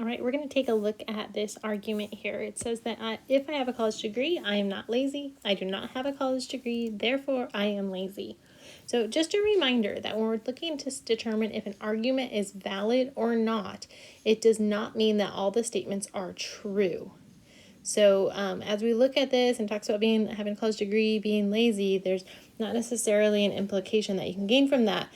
All right, we're going to take a look at this argument here. It says that if I have a college degree, I am not lazy. I do not have a college degree, therefore I am lazy. So just a reminder that when we're looking to determine if an argument is valid or not, it does not mean that all the statements are true. So as we look at this and talks about having a college degree, being lazy, there's not necessarily an implication that you can gain from that.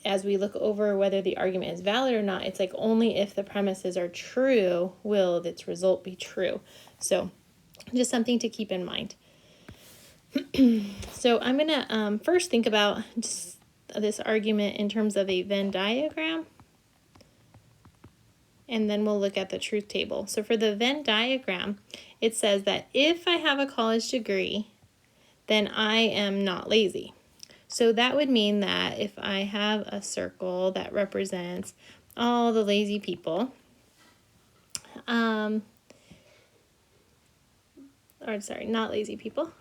As we look over whether the argument is valid or not, it's like only if the premises are true will its result be true. So just something to keep in mind. So I'm going to first think about just this argument in terms of a Venn diagram. And then we'll look at the truth table. So for the Venn diagram, it says that if I have a college degree, then I am not lazy. So that would mean that if I have a circle that represents all the lazy people, not lazy people,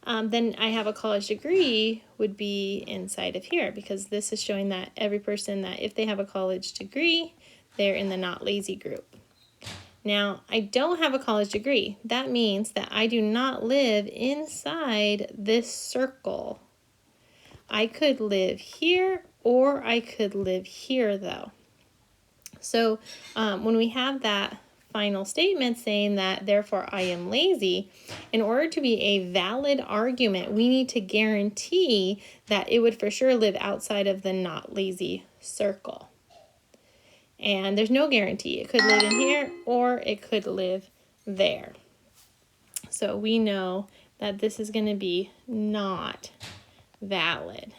then I have a college degree would be inside of here, because this is showing that every person that if they have a college degree, they're in the not lazy group. Now, I don't have a college degree. That means that I do not live inside this circle. I could live here or I could live here though. So when we have that final statement saying that therefore I am lazy, in order to be a valid argument, we need to guarantee that it would for sure live outside of the not lazy circle. And there's no guarantee. It could live in here or it could live there. So we know that this is going to be not valid.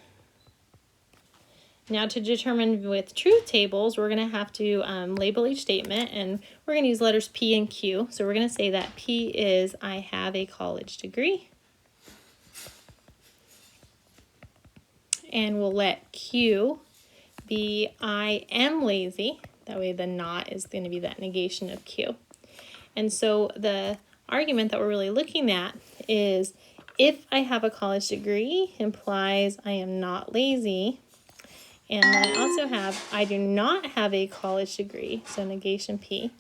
Now to determine with truth tables, we're going to have to label each statement, and we're going to use letters P and Q. So we're going to say that P is I have a college degree. And we'll let Q be I am lazy. That way the not is going to be that negation of Q. And so the argument that we're really looking at is if I have a college degree implies I am not lazy. And then I also have I do not have a college degree, so negation P.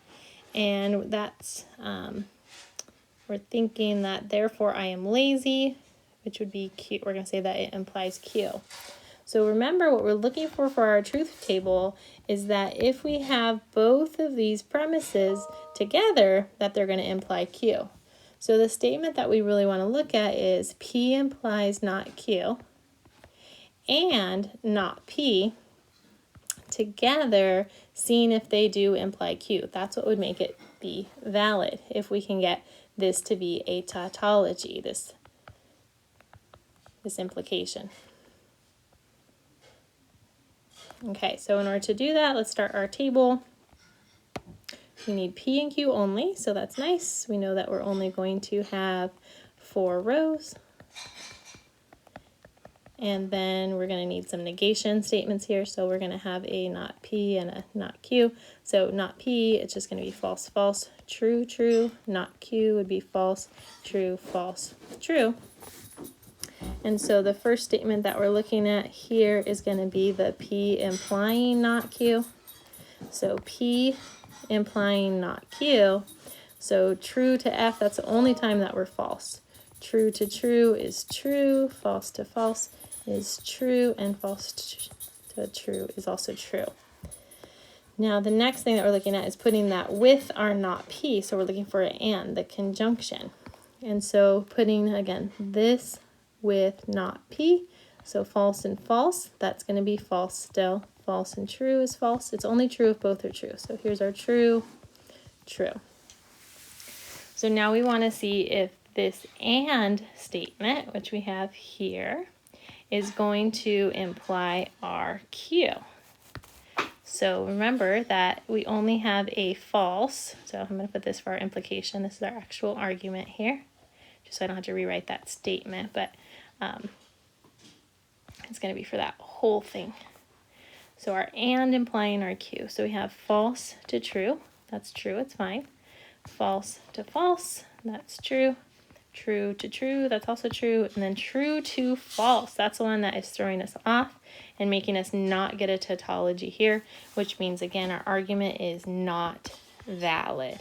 And that's, we're thinking that therefore I am lazy, which would be Q. We're going to say that it implies Q. So remember, what we're looking for our truth table is that if we have both of these premises together, that they're going to imply Q. So the statement that we really want to look at is P implies not Q and not P together, seeing if they do imply Q. That's what would make it be valid, if we can get this to be a tautology, this implication. Okay, so in order to do that, let's start our table. We need P and Q only, so that's nice. We know that we're only going to have 4 rows. And then we're going to need some negation statements here, so we're going to have a not P and a not Q. So not P, it's just going to be false, false, true, true. Not Q would be false, true, false, true. And so the first statement that we're looking at here is going to be the P implying not Q. So P implying not Q. So true to F, that's the only time that we're false. True to true is true, false to false is true, and false to true is also true. Now the next thing that we're looking at is putting that with our not P. So we're looking for an and, the conjunction. And so putting, again, this with not P, so false and false, that's going to be false still. False and true is false. It's only true if both are true. So here's our true, true. So now we want to see if this and statement, which we have here, is going to imply our Q. So remember that we only have a false, so I'm going to put this for our implication. This is our actual argument here, just so I don't have to rewrite that statement, but it's going to be for that whole thing. So our and implying our Q. So we have false to true. That's true, it's fine. False to false, that's true. true to true, that's also true, and then true to false, that's the one that is throwing us off and making us not get a tautology here, which means, again, our argument is not valid.